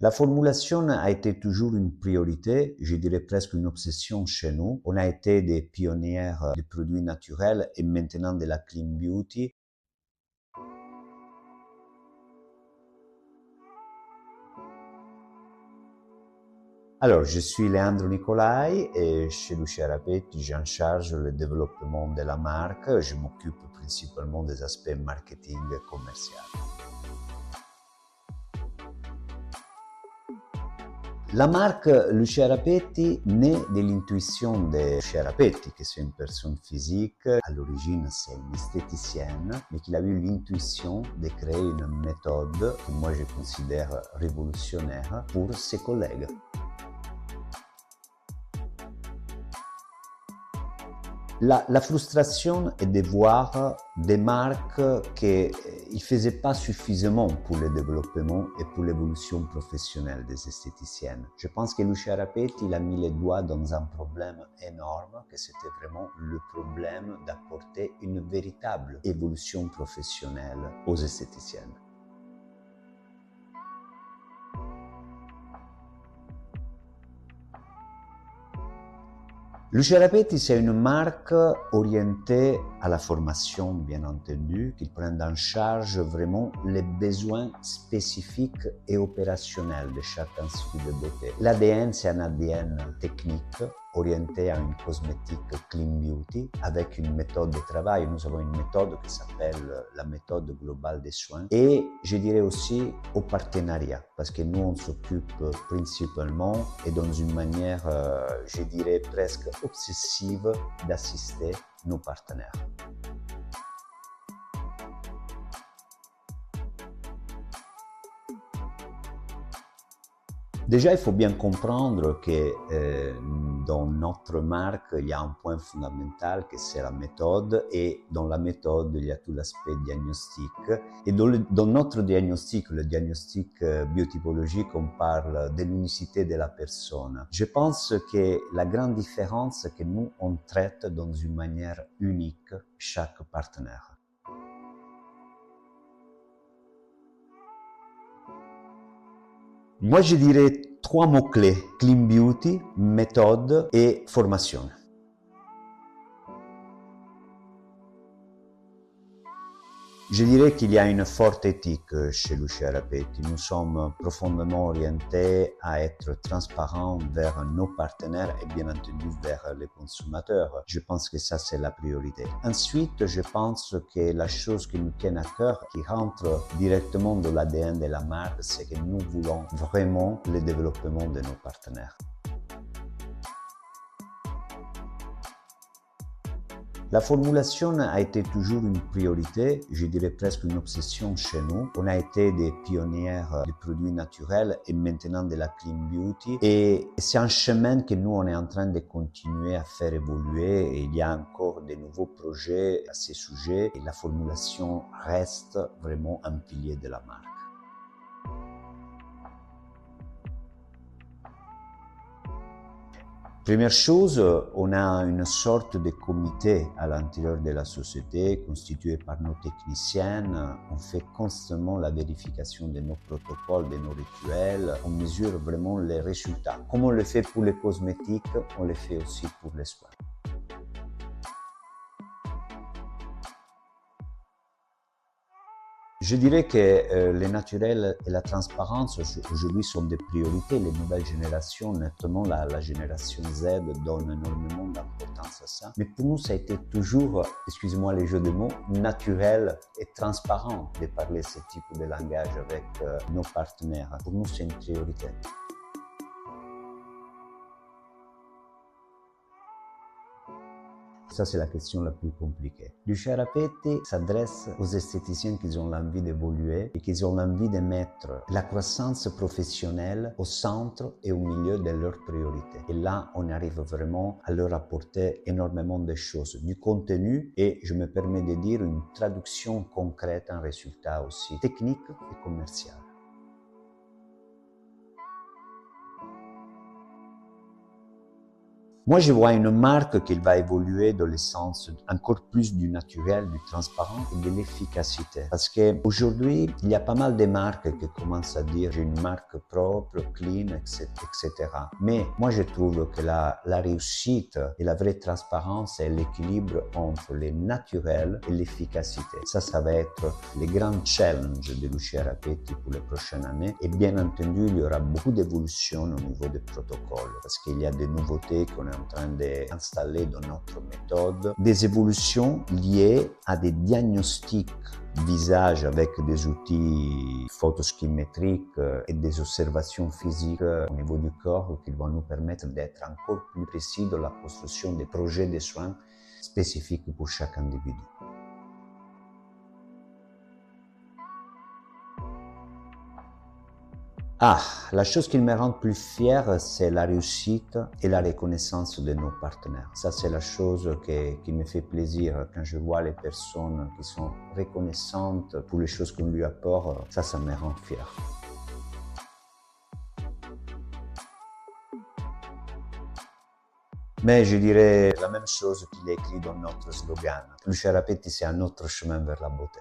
La formulation a été toujours une priorité, je dirais presque une obsession chez nous. On a été des pionnières des produits naturels et maintenant de la clean beauty. Alors, je suis Leandro Nicolai et chez Lucia Rapetti, j'en charge le développement de la marque. Je m'occupe principalement des aspects marketing et commercial. La marque Lucia Rapetti naît de l'intuition de Lucia Rapetti, qui est une personne physique. À l'origine, c'est une esthéticienne, mais qui a eu l'intuition de créer une méthode que moi je considère révolutionnaire pour ses collègues. La frustration est de voir des marques qui ne faisaient pas suffisamment pour le développement et pour l'évolution professionnelle des esthéticiennes. Je pense que Lucia Rapetti a mis les doigts dans un problème énorme, que c'était vraiment le problème d'apporter une véritable évolution professionnelle aux esthéticiennes. Lucia Rapetti, c'est une marque orientée à la formation, bien entendu, qui prend en charge vraiment les besoins spécifiques et opérationnels de chaque institut de beauté. L'ADN, c'est un ADN technique, orienté à une cosmétique clean beauty, avec une méthode de travail. Nous avons une méthode qui s'appelle la méthode globale des soins. Et je dirais aussi au partenariat, parce que nous, on s'occupe principalement et dans une manière, je dirais, presque obsessive d'assister nos partenaires. Déjà, il faut bien comprendre que dans notre marque, il y a un point fondamental que c'est la méthode, et dans la méthode, il y a tout l'aspect diagnostic. Et dans notre diagnostic, le diagnostic biotypologique, on parle de l'unicité de la personne. Je pense que la grande différence, c'est que nous, on traite dans une manière unique chaque partenaire. Moi, je dirais 3 mots-clés: clean beauty, méthode et formation. Je dirais qu'il y a une forte éthique chez Lucia Rapetti. Nous sommes profondément orientés à être transparents vers nos partenaires et bien entendu vers les consommateurs. Je pense que ça, c'est la priorité. Ensuite, je pense que la chose qui nous tient à cœur, qui rentre directement dans l'ADN de la marque, c'est que nous voulons vraiment le développement de nos partenaires. La formulation a été toujours une priorité, je dirais presque une obsession chez nous. On a été des pionnières des produits naturels et maintenant de la clean beauty. Et c'est un chemin que nous, on est en train de continuer à faire évoluer. Et il y a encore de nouveaux projets à ces sujets. Et la formulation reste vraiment un pilier de la marque. Première chose, on a une sorte de comité à l'intérieur de la société constitué par nos techniciennes. On fait constamment la vérification de nos protocoles, de nos rituels. On mesure vraiment les résultats. Comme on le fait pour les cosmétiques, on le fait aussi pour les soins. Je dirais que le naturel et la transparence aujourd'hui sont des priorités. Les nouvelles générations, notamment la génération Z, donnent énormément d'importance à ça. Mais pour nous, ça a été toujours, excusez-moi les jeux de mots, naturel et transparent de parler ce type de langage avec nos partenaires. Pour nous, c'est une priorité. Ça, c'est la question la plus compliquée. Lucia Rapetti s'adresse aux esthéticiens qui ont l'envie d'évoluer et qui ont l'envie de mettre la croissance professionnelle au centre et au milieu de leurs priorités. Et là, on arrive vraiment à leur apporter énormément de choses, du contenu et, je me permets de dire, une traduction concrète en résultat aussi technique et commercial. Moi, je vois une marque qui va évoluer dans le sens encore plus du naturel, du transparent et de l'efficacité. Parce qu'aujourd'hui, il y a pas mal de marques qui commencent à dire j'ai une marque propre, clean, etc. Mais moi, je trouve que la réussite et la vraie transparence est l'équilibre entre le naturel et l'efficacité. Ça va être le grand challenge de Lucia Rapetti pour les prochaines années. Et bien entendu, il y aura beaucoup d'évolutions au niveau des protocoles parce qu'il y a des nouveautés qu'on est en train d'installer dans notre méthode, des évolutions liées à des diagnostics visage avec des outils photoschimétriques et des observations physiques au niveau du corps qui vont nous permettre d'être encore plus précis dans la construction des projets de soins spécifiques pour chaque individu. La chose qui me rend plus fier, c'est la réussite et la reconnaissance de nos partenaires. Ça, c'est la chose qui me fait plaisir quand je vois les personnes qui sont reconnaissantes pour les choses qu'on lui apporte. Ça me rend fier. Mais je dirais la même chose qu'il est écrit dans notre slogan. Lucia Rapetti, c'est un autre chemin vers la beauté.